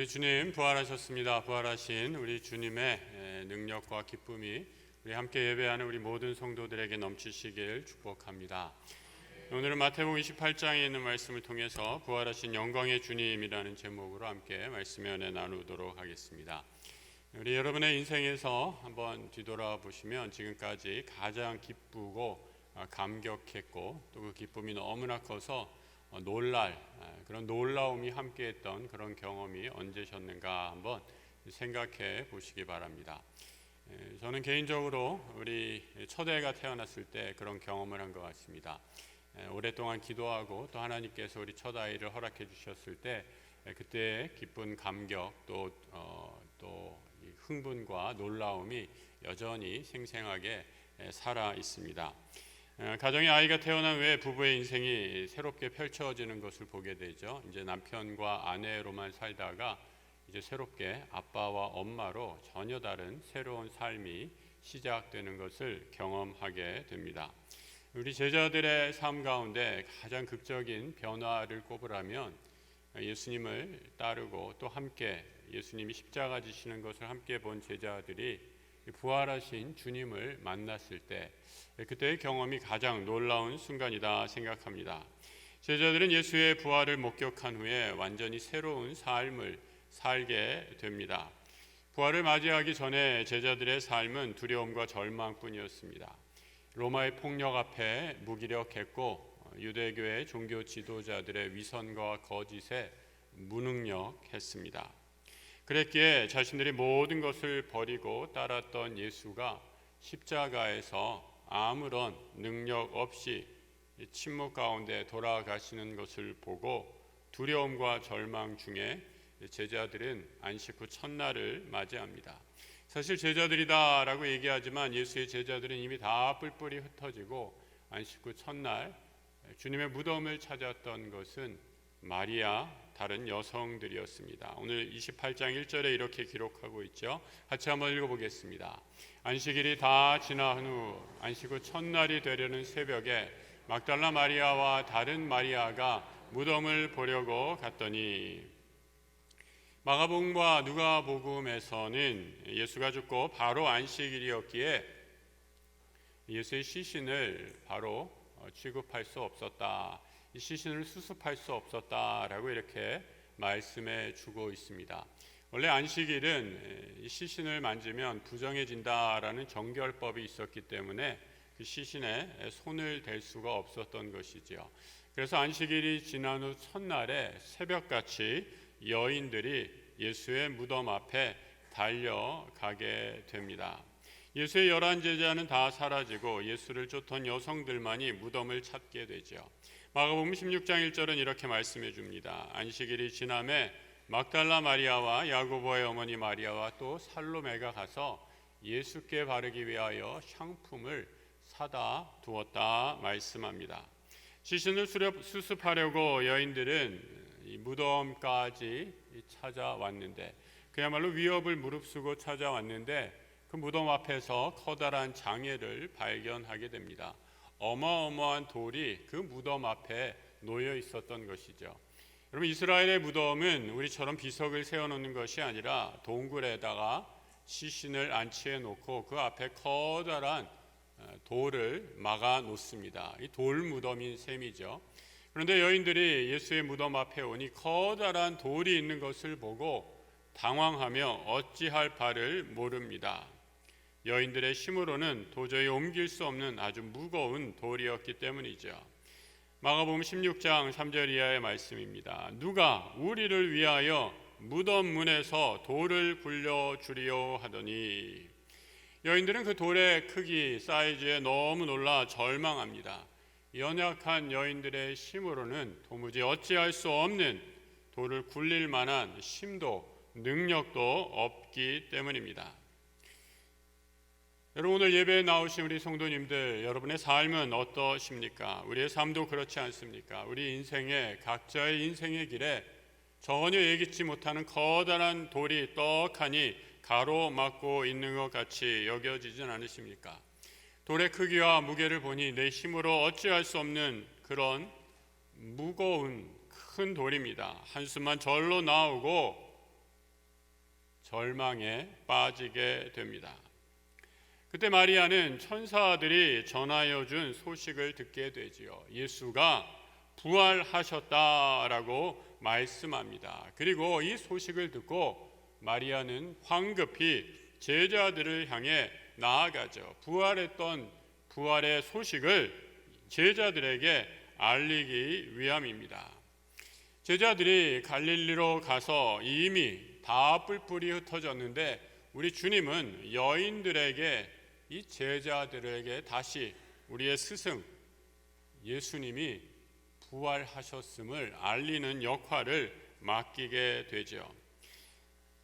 우리 주님 부활하셨습니다. 부활하신 우리 주님의 능력과 기쁨이 우리 함께 예배하는 우리 모든 성도들에게 넘치시길 축복합니다. 오늘은 마태복음 28장에 있는 말씀을 통해서 부활하신 영광의 주님이라는 제목으로 함께 말씀의 은혜 나누도록 하겠습니다. 우리 여러분의 인생에서 한번 뒤돌아보시면 지금까지 가장 기쁘고 감격했고 또 그 기쁨이 너무나 커서 놀랄 그런 놀라움이 함께했던 그런 경험이 언제셨는가 한번 생각해 보시기 바랍니다. 저는 개인적으로 우리 첫애가 태어났을 때 그런 경험을 한 것 같습니다. 오랫동안 기도하고 또 하나님께서 우리 첫 아이를 허락해 주셨을 때 그때의 기쁜 감격 또 흥분과 놀라움이 여전히 생생하게 살아 있습니다. 가정에 아이가 태어난 후에 부부의 인생이 새롭게 펼쳐지는 것을 보게 되죠. 이제 남편과 아내로만 살다가 이제 새롭게 아빠와 엄마로 전혀 다른 새로운 삶이 시작되는 것을 경험하게 됩니다. 우리 제자들의 삶 가운데 가장 극적인 변화를 꼽으라면 예수님을 따르고 또 함께 예수님이 십자가 지시는 것을 함께 본 제자들이 부활하신 주님을 만났을 때 그때의 경험이 가장 놀라운 순간이다 생각합니다. 제자들은 예수의 부활을 목격한 후에 완전히 새로운 삶을 살게 됩니다. 부활을 맞이하기 전에 제자들의 삶은 두려움과 절망뿐이었습니다. 로마의 폭력 앞에 무기력했고 유대교의 종교 지도자들의 위선과 거짓에 무능력했습니다. 그랬기에 자신들이 모든 것을 버리고 따랐던 예수가 십자가에서 아무런 능력 없이 침묵 가운데 돌아가시는 것을 보고 두려움과 절망 중에 제자들은 안식 후 첫날을 맞이합니다. 사실 제자들이다라고 얘기하지만 예수의 제자들은 이미 다 뿔뿔이 흩어지고 안식 후 첫날 주님의 무덤을 찾았던 것은 마리아 다른 여성들이었습니다. 오늘 28장 1절에 이렇게 기록하고 있죠. 같이 한번 읽어보겠습니다. 안식일이 다 지난 후 안식 후 첫날이 되려는 새벽에 막달라 마리아와 다른 마리아가 무덤을 보려고 갔더니 마가복음과 누가복음에서는 예수가 죽고 바로 안식일이었기에 예수의 시신을 바로 취급할 수 없었다. 이 시신을 수습할 수 없었다라고 이렇게 말씀해 주고 있습니다. 원래 안식일은 이 시신을 만지면 부정해진다라는 정결법이 있었기 때문에 그 시신에 손을 댈 수가 없었던 것이지요. 그래서 안식일이 지난 후 첫날에 새벽같이 여인들이 예수의 무덤 앞에 달려가게 됩니다. 예수의 11 제자는 다 사라지고 예수를 쫓던 여성들만이 무덤을 찾게 되죠. 마가복음 16장 1절은 이렇게 말씀해 줍니다. 안식일이 지남에 막달라 마리아와 야고보의 어머니 마리아와 또 살로메가 가서 예수께 바르기 위하여 향품을 사다 두었다 말씀합니다. 시신을 수습하려고 여인들은 이 무덤까지 찾아왔는데 그야말로 위협을 무릅쓰고 찾아왔는데 그 무덤 앞에서 커다란 장애를 발견하게 됩니다. 어마어마한 돌이 그 무덤 앞에 놓여 있었던 것이죠. 여러분, 이스라엘의 무덤은 우리처럼 비석을 세워놓는 것이 아니라 동굴에다가 시신을 안치해 놓고 그 앞에 커다란 돌을 막아 놓습니다. 이 돌 무덤인 셈이죠. 그런데 여인들이 예수의 무덤 앞에 오니 커다란 돌이 있는 것을 보고 당황하며 어찌할 바를 모릅니다. 여인들의 힘으로는 도저히 옮길 수 없는 아주 무거운 돌이었기 때문이죠. 마가복음 16장 3절 이하의 말씀입니다. 누가 우리를 위하여 무덤 문에서 돌을 굴려주리요 하더니 여인들은 그 돌의 크기, 사이즈에 너무 놀라 절망합니다. 연약한 여인들의 힘으로는 도무지 어찌할 수 없는 돌을 굴릴 만한 힘도 능력도 없기 때문입니다. 여러분, 오늘 예배에 나오신 우리 성도님들, 여러분의 삶은 어떠십니까? 우리의 삶도 그렇지 않습니까? 우리 인생의 각자의 인생의 길에 전혀 예기치 못하는 커다란 돌이 떡하니 가로막고 있는 것 같이 여겨지진 않으십니까? 돌의 크기와 무게를 보니 내 힘으로 어찌할 수 없는 그런 무거운 큰 돌입니다. 한숨만 절로 나오고 절망에 빠지게 됩니다. 그때 마리아는 천사들이 전하여 준 소식을 듣게 되지요. 예수가 부활하셨다라고 말씀합니다. 그리고 이 소식을 듣고 마리아는 황급히 제자들을 향해 나아가죠. 부활했던 부활의 소식을 제자들에게 알리기 위함입니다. 제자들이 갈릴리로 가서 이미 다 뿔뿔이 흩어졌는데 우리 주님은 여인들에게, 이 제자들에게 다시 우리의 스승 예수님이 부활하셨음을 알리는 역할을 맡기게 되죠.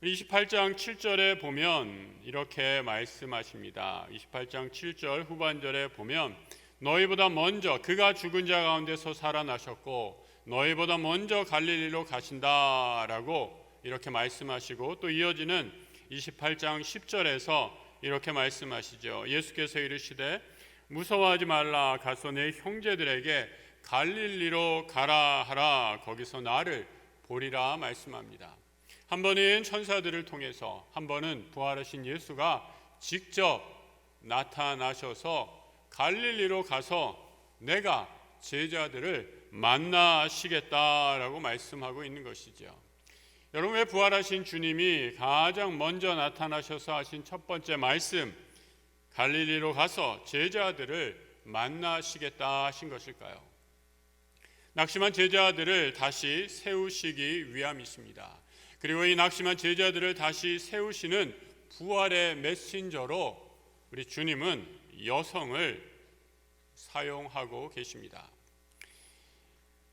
28장 7절에 보면 이렇게 말씀하십니다. 28장 7절 후반절에 보면 너희보다 먼저 그가 죽은 자 가운데서 살아나셨고 너희보다 먼저 갈릴리로 가신다라고 이렇게 말씀하시고, 또 이어지는 28장 10절에서 이렇게 말씀하시죠. 예수께서 이르시되 무서워하지 말라, 가서 내 형제들에게 갈릴리로 가라 하라, 거기서 나를 보리라 말씀합니다. 한 번은 천사들을 통해서, 한 번은 부활하신 예수가 직접 나타나셔서 갈릴리로 가서 내가 제자들을 만나시겠다라고 말씀하고 있는 것이죠. 여러분, 왜 부활하신 주님이 가장 먼저 나타나셔서 하신 첫 번째 말씀, 갈릴리로 가서 제자들을 만나시겠다 하신 것일까요? 낙심한 제자들을 다시 세우시기 위함이십니다. 그리고 이 낙심한 제자들을 다시 세우시는 부활의 메신저로 우리 주님은 여성을 사용하고 계십니다.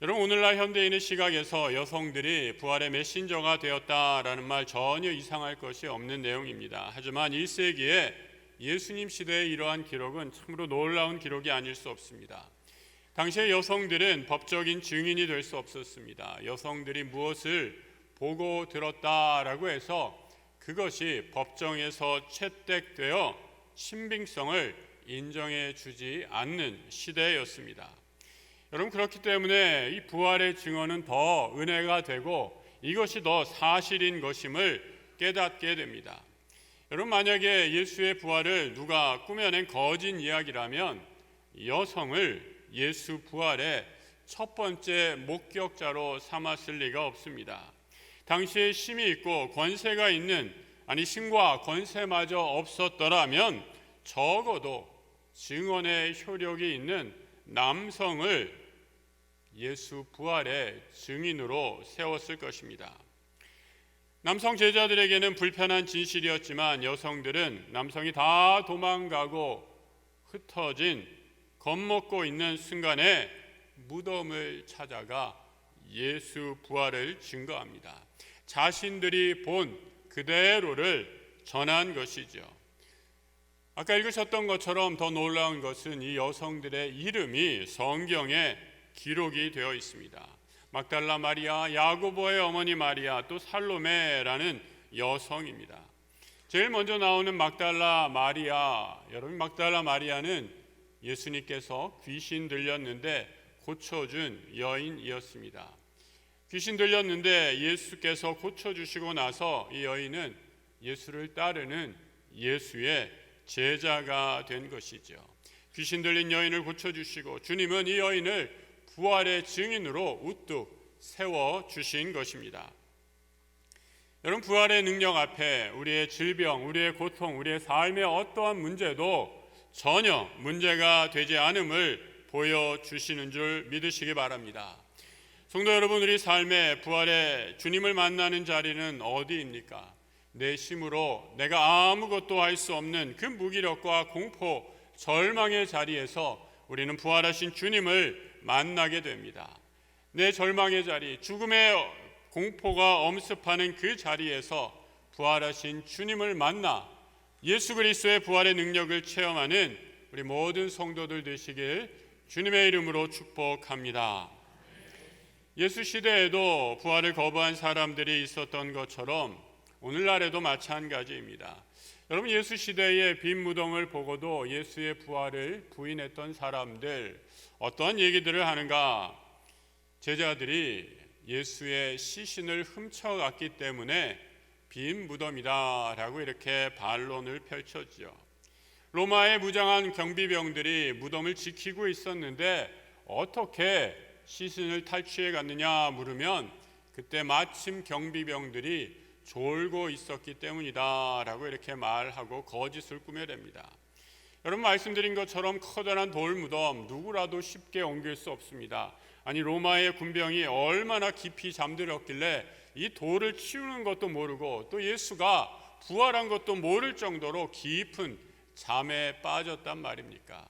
여러분, 오늘날 현대인의 시각에서 여성들이 부활의 메신저가 되었다라는 말 전혀 이상할 것이 없는 내용입니다. 하지만 1세기에 예수님 시대의 이러한 기록은 참으로 놀라운 기록이 아닐 수 없습니다. 당시의 여성들은 법적인 증인이 될 수 없었습니다. 여성들이 무엇을 보고 들었다라고 해서 그것이 법정에서 채택되어 신빙성을 인정해 주지 않는 시대였습니다. 여러분, 그렇기 때문에 이 부활의 증언은 더 은혜가 되고 이것이 더 사실인 것임을 깨닫게 됩니다. 여러분, 만약에 예수의 부활을 누가 꾸며낸 거짓 이야기라면 여성을 예수 부활의 첫 번째 목격자로 삼았을 리가 없습니다. 당시에 힘이 있고 권세가 있는, 아니 힘과 권세마저 없었더라면 적어도 증언의 효력이 있는 남성을 예수 부활의 증인으로 세웠을 것입니다. 남성 제자들에게는 불편한 진실이었지만 여성들은 남성이 다 도망가고 흩어진 겁먹고 있는 순간에 무덤을 찾아가 예수 부활을 증거합니다. 자신들이 본 그대로를 전한 것이죠. 아까 읽으셨던 것처럼 더 놀라운 것은 이 여성들의 이름이 성경에 기록이 되어 있습니다. 막달라 마리아, 야고보의 어머니 마리아, 또 살로메라는 여성입니다. 제일 먼저 나오는 막달라 마리아, 여러분, 막달라 마리아는 예수님께서 귀신 들렸는데 고쳐준 여인이었습니다. 귀신 들렸는데 예수께서 고쳐주시고 나서 이 여인은 예수를 따르는 예수의 제자가 된 것이죠. 귀신 들린 여인을 고쳐주시고 주님은 이 여인을 부활의 증인으로 우뚝 세워주신 것입니다. 여러분, 부활의 능력 앞에 우리의 질병, 우리의 고통, 우리의 삶의 어떠한 문제도 전혀 문제가 되지 않음을 보여주시는 줄 믿으시기 바랍니다. 성도 여러분, 우리 삶의 부활의 주님을 만나는 자리는 어디입니까? 내 힘으로 내가 아무것도 할 수 없는 그 무기력과 공포, 절망의 자리에서 우리는 부활하신 주님을 만나게 됩니다. 내 절망의 자리, 죽음의 공포가 엄습하는 그 자리에서 부활하신 주님을 만나 예수 그리스도의 부활의 능력을 체험하는 우리 모든 성도들 되시길 주님의 이름으로 축복합니다. 예수 시대에도 부활을 거부한 사람들이 있었던 것처럼 오늘날에도 마찬가지입니다. 여러분, 예수 시대의 빈 무덤을 보고도 예수의 부활을 부인했던 사람들, 어떠한 얘기들을 하는가? 제자들이 예수의 시신을 훔쳐갔기 때문에 빈 무덤이다라고 이렇게 반론을 펼쳤죠. 로마의 무장한 경비병들이 무덤을 지키고 있었는데 어떻게 시신을 탈취해 갔느냐 물으면 그때 마침 경비병들이 졸고 있었기 때문이다라고 이렇게 말하고 거짓을 꾸며냅니다. 여러분, 말씀드린 것처럼 커다란 돌무덤 누구라도 쉽게 옮길 수 없습니다. 아니, 로마의 군병이 얼마나 깊이 잠들었길래 이 돌을 치우는 것도 모르고 또 예수가 부활한 것도 모를 정도로 깊은 잠에 빠졌단 말입니까?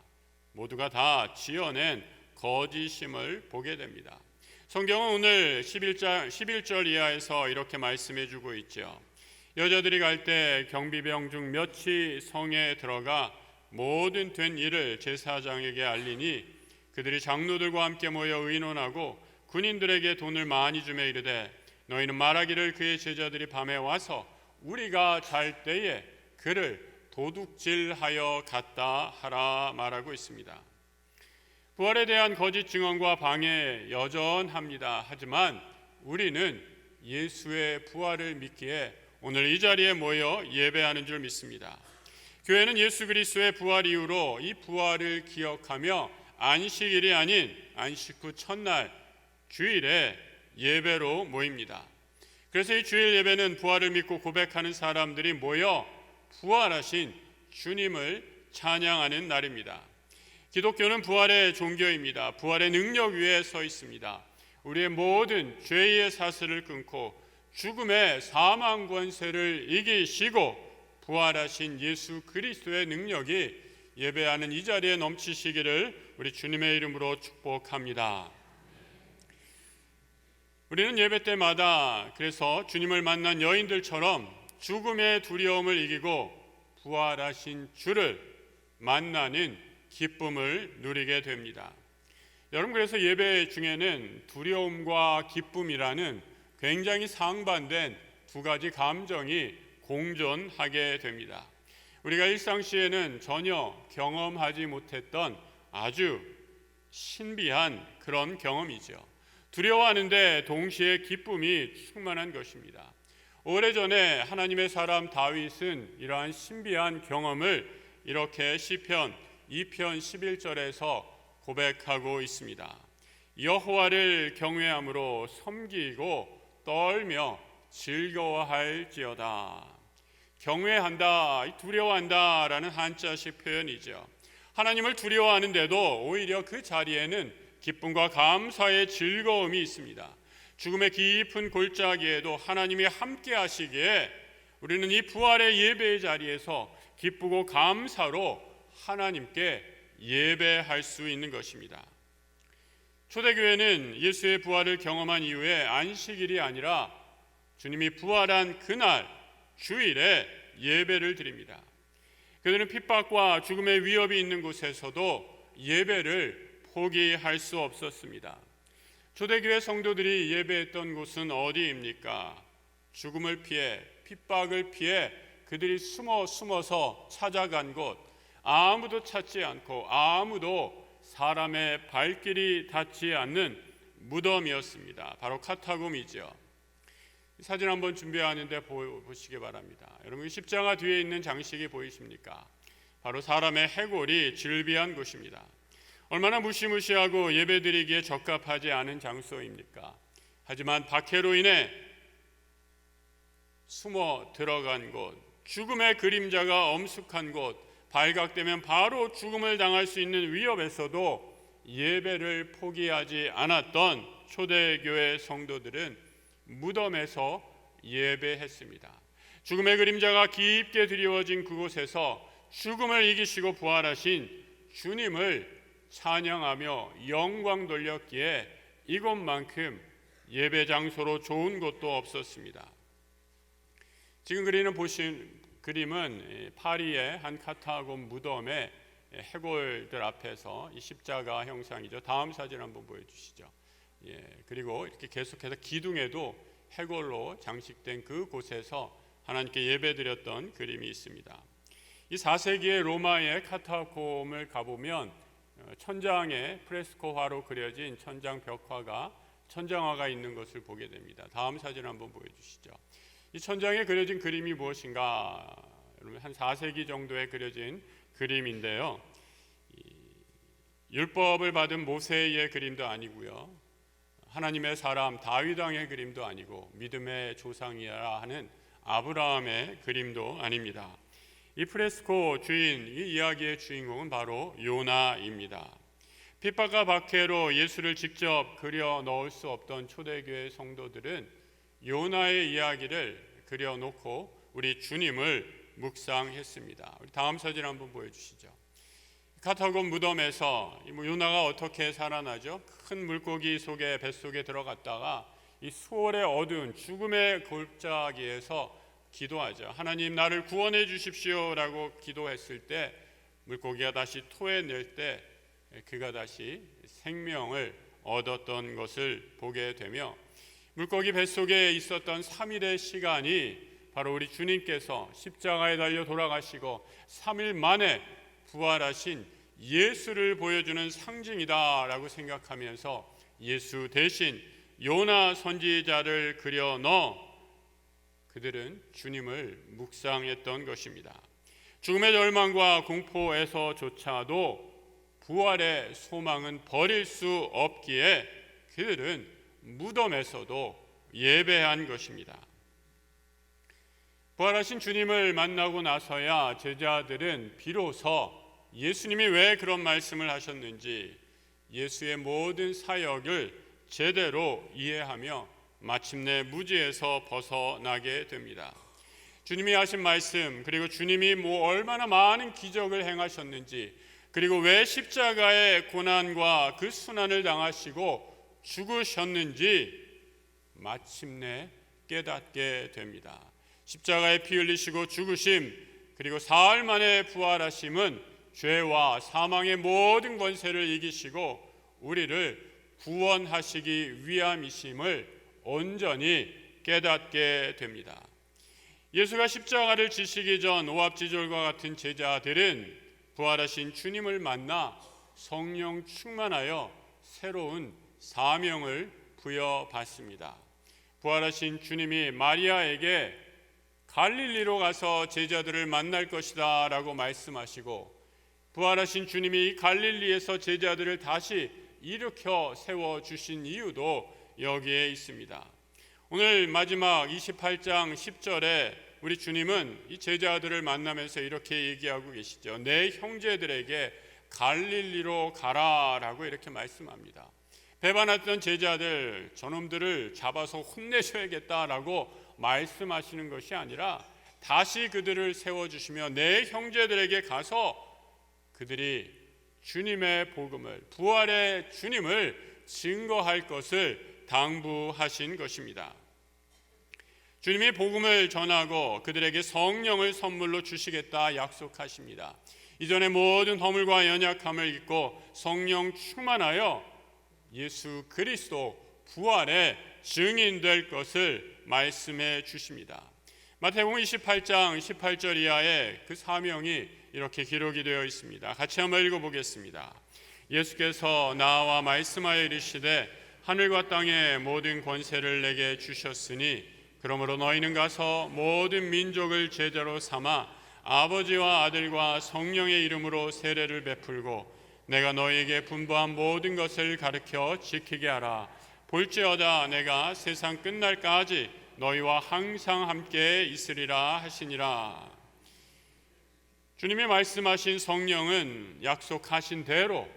모두가 다 지어낸 거짓임을 보게 됩니다. 성경은 오늘 11절 이하에서 이렇게 말씀해 주고 있죠. 여자들이 갈 때 경비병 중 몇이 성에 들어가 모든 된 일을 제사장에게 알리니 그들이 장로들과 함께 모여 의논하고 군인들에게 돈을 많이 주며 이르되 너희는 말하기를 그의 제자들이 밤에 와서 우리가 잘 때에 그를 도둑질하여 갔다 하라 말하고 있습니다. 부활에 대한 거짓 증언과 방해 여전합니다. 하지만 우리는 예수의 부활을 믿기에 오늘 이 자리에 모여 예배하는 줄 믿습니다. 교회는 예수 그리스도의 부활 이후로 이 부활을 기억하며 안식일이 아닌 안식 후 첫날 주일에 예배로 모입니다. 그래서 이 주일 예배는 부활을 믿고 고백하는 사람들이 모여 부활하신 주님을 찬양하는 날입니다. 기독교는 부활의 종교입니다. 부활의 능력 위에 서 있습니다. 우리의 모든 죄의 사슬을 끊고 죽음의 사망 권세를 이기시고 부활하신 예수 그리스도의 능력이 예배하는 이 자리에 넘치시기를 우리 주님의 이름으로 축복합니다. 우리는 예배 때마다 그래서 주님을 만난 여인들처럼 죽음의 두려움을 이기고 부활하신 주를 만나는 기쁨을 누리게 됩니다. 여러분, 그래서 예배 중에는 두려움과 기쁨이라는 굉장히 상반된 두 가지 감정이 공존하게 됩니다. 우리가 일상시에는 전혀 경험하지 못했던 아주 신비한 그런 경험이죠. 두려워하는데 동시에 기쁨이 충만한 것입니다. 오래전에 하나님의 사람 다윗은 이러한 신비한 경험을 이렇게 시편 2편 11절에서 고백하고 있습니다. 여호와를 경외함으로 섬기고 떨며 즐거워할지어다. 경외한다, 두려워한다라는 한자식 표현이죠. 하나님을 두려워하는데도 오히려 그 자리에는 기쁨과 감사의 즐거움이 있습니다. 죽음의 깊은 골짜기에도 하나님이 함께 하시기에 우리는 이 부활의 예배의 자리에서 기쁘고 감사로 하나님께 예배할 수 있는 것입니다. 초대교회는 예수의 부활을 경험한 이후에 안식일이 아니라 주님이 부활한 그날 주일에 예배를 드립니다. 그들은 핍박과 죽음의 위협이 있는 곳에서도 예배를 포기할 수 없었습니다. 초대교회 성도들이 예배했던 곳은 어디입니까? 죽음을 피해 핍박을 피해 그들이 숨어서 찾아간 곳, 아무도 찾지 않고 아무도 사람의 발길이 닿지 않는 무덤이었습니다. 바로 카타콤이죠. 사진 한번 준비하는데 보시기 바랍니다. 여러분, 십자가 뒤에 있는 장식이 보이십니까? 바로 사람의 해골이 즐비한 곳입니다. 얼마나 무시무시하고 예배드리기에 적합하지 않은 장소입니까? 하지만 박해로 인해 숨어 들어간 곳, 죽음의 그림자가 엄숙한 곳, 발각되면 바로 죽음을 당할 수 있는 위협에서도 예배를 포기하지 않았던 초대교회 성도들은 무덤에서 예배했습니다. 죽음의 그림자가 깊게 드리워진 그곳에서 죽음을 이기시고 부활하신 주님을 찬양하며 영광 돌렸기에 이곳만큼 예배 장소로 좋은 곳도 없었습니다. 지금 보신 그림은 파리의 한 카타콤 무덤의 해골들 앞에서 이 십자가 형상이죠. 다음 사진 한번 보여주시죠. 그리고 이렇게 계속해서 기둥에도 해골로 장식된 그곳에서 하나님께 예배드렸던 그림이 있습니다. 이 4세기의 로마의 카타콤을 가보면 천장에 프레스코화로 그려진 천장 벽화가 천장화가 있는 것을 보게 됩니다. 다음 사진 한번 보여주시죠. 이 천장에 그려진 그림이 무엇인가? 여러분, 한 4세기 정도에 그려진 그림인데요. 율법을 받은 모세의 그림도 아니고요, 하나님의 사람 다윗 왕의 그림도 아니고 믿음의 조상이라 하는 아브라함의 그림도 아닙니다. 이 프레스코 주인, 이 이야기의 주인공은 바로 요나입니다. 핍박과 박해로 예수를 직접 그려 넣을 수 없던 초대교회 성도들은 요나의 이야기를 그려놓고 우리 주님을 묵상했습니다. 우리 다음 사진 한번 보여주시죠. 카타곤 무덤에서 요나가 어떻게 살아나죠? 큰 물고기 속에, 뱃속에 들어갔다가 이 수월의 어두운 죽음의 골짜기에서 기도하죠. 하나님, 나를 구원해 주십시오 라고 기도했을 때 물고기가 다시 토해낼 때 그가 다시 생명을 얻었던 것을 보게 되며, 물고기 뱃속에 있었던 3일의 시간이 바로 우리 주님께서 십자가에 달려 돌아가시고 3일 만에 부활하신 예수를 보여주는 상징이다라고 생각하면서 예수 대신 요나 선지자를 그려 넣어 그들은 주님을 묵상했던 것입니다. 죽음의 절망과 공포에서조차도 부활의 소망은 버릴 수 없기에 그들은 무덤에서도 예배한 것입니다. 부활하신 주님을 만나고 나서야 제자들은 비로소 예수님이 왜 그런 말씀을 하셨는지, 예수의 모든 사역을 제대로 이해하며 마침내 무지에서 벗어나게 됩니다. 주님이 하신 말씀, 그리고 주님이 얼마나 많은 기적을 행하셨는지, 그리고 왜 십자가의 고난과 그 순환을 당하시고 죽으셨는지 마침내 깨닫게 됩니다. 십자가에 피 흘리시고 죽으심, 그리고 사흘 만에 부활하심은 죄와 사망의 모든 권세를 이기시고 우리를 구원하시기 위함이심을 온전히 깨닫게 됩니다. 예수가 십자가를 지시기 전 오합지졸과 같은 제자들은 부활하신 주님을 만나 성령 충만하여 새로운 사명을 부여받습니다. 부활하신 주님이 마리아에게 갈릴리로 가서 제자들을 만날 것이다 라고 말씀하시고, 부활하신 주님이 갈릴리에서 제자들을 다시 일으켜 세워주신 이유도 여기에 있습니다. 오늘 마지막 28장 10절에 우리 주님은 이 제자들을 만나면서 이렇게 얘기하고 계시죠. 내 형제들에게 갈릴리로 가라 라고 이렇게 말씀합니다. 배반했던 제자들, 저놈들을 잡아서 혼내셔야겠다라고 말씀하시는 것이 아니라 다시 그들을 세워주시며 내 형제들에게 가서 그들이 주님의 복음을, 부활의 주님을 증거할 것을 당부하신 것입니다. 주님이 복음을 전하고 그들에게 성령을 선물로 주시겠다 약속하십니다. 이전의 모든 허물과 연약함을 잊고 성령 충만하여 예수 그리스도 부활의 증인될 것을 말씀해 주십니다. 마태복음 28장 18절 이하에 그 사명이 이렇게 기록이 되어 있습니다. 같이 한번 읽어보겠습니다. 예수께서 나와 말씀하여 이르시되 하늘과 땅의 모든 권세를 내게 주셨으니 그러므로 너희는 가서 모든 민족을 제자로 삼아 아버지와 아들과 성령의 이름으로 세례를 베풀고 내가 너희에게 분부한 모든 것을 가르쳐 지키게 하라. 볼지어다 내가 세상 끝날까지 너희와 항상 함께 있으리라 하시니라. 주님이 말씀하신 성령은 약속하신 대로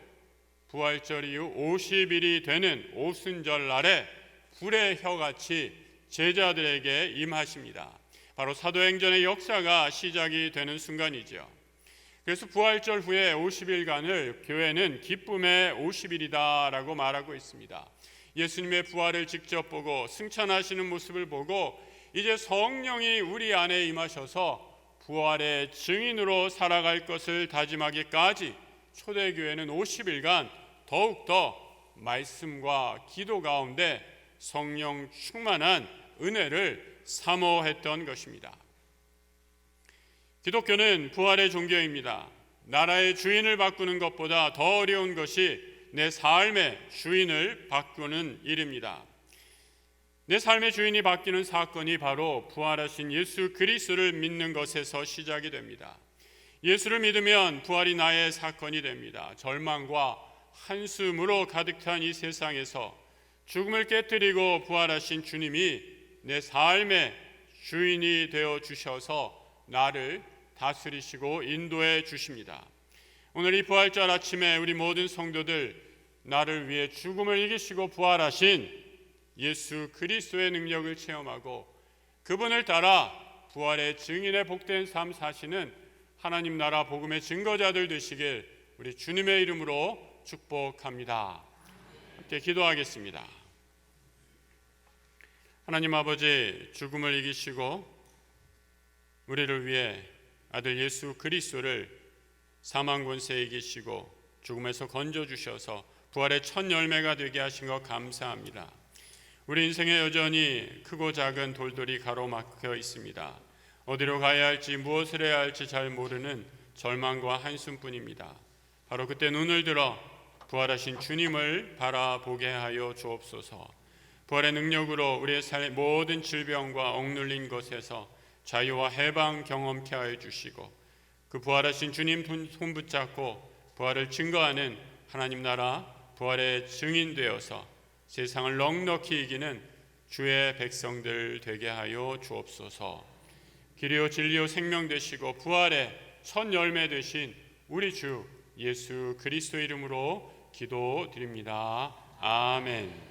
부활절 이후 50일이 되는 오순절 날에 불의 혀같이 제자들에게 임하십니다. 바로 사도행전의 역사가 시작이 되는 순간이죠. 그래서 부활절 후에 50일간을 교회는 기쁨의 50일이다 라고 말하고 있습니다. 예수님의 부활을 직접 보고 승천하시는 모습을 보고 이제 성령이 우리 안에 임하셔서 부활의 증인으로 살아갈 것을 다짐하기까지 초대교회는 50일간 더욱더 말씀과 기도 가운데 성령 충만한 은혜를 사모했던 것입니다. 기독교는 부활의 종교입니다. 나라의 주인을 바꾸는 것보다 더 어려운 것이 내 삶의 주인을 바꾸는 일입니다. 내 삶의 주인이 바뀌는 사건이 바로 부활하신 예수 그리스도를 믿는 것에서 시작이 됩니다. 예수를 믿으면 부활이 나의 사건이 됩니다. 절망과 한숨으로 가득 찬 이 세상에서 죽음을 깨뜨리고 부활하신 주님이 내 삶의 주인이 되어 주셔서 나를 다스리시고 인도해 주십니다. 오늘 이 부활절 아침에 우리 모든 성도들, 나를 위해 죽음을 이기시고 부활하신 예수 그리스도의 능력을 체험하고 그분을 따라 부활의 증인의 복된 삶 사시는 하나님 나라 복음의 증거자들 되시길 우리 주님의 이름으로 축복합니다. 함께 기도하겠습니다. 하나님 아버지, 죽음을 이기시고 우리를 위해 아들 예수 그리스도를 사망 권세에 이기시고 죽음에서 건져주셔서 부활의 첫 열매가 되게 하신 것 감사합니다. 우리 인생에 여전히 크고 작은 돌들이 가로막혀 있습니다. 어디로 가야 할지 무엇을 해야 할지 잘 모르는 절망과 한숨뿐입니다. 바로 그때 눈을 들어 부활하신 주님을 바라보게 하여 주옵소서. 부활의 능력으로 우리의 삶의 모든 질병과 억눌린 것에서 자유와 해방 경험케 하여 주시고 그 부활하신 주님 손 붙잡고 부활을 증거하는 하나님 나라 부활의 증인 되어서 세상을 넉넉히 이기는 주의 백성들 되게 하여 주옵소서. 길이요 진리요 생명 되시고 부활의 첫 열매 되신 우리 주 예수 그리스도 이름으로 기도드립니다. 아멘.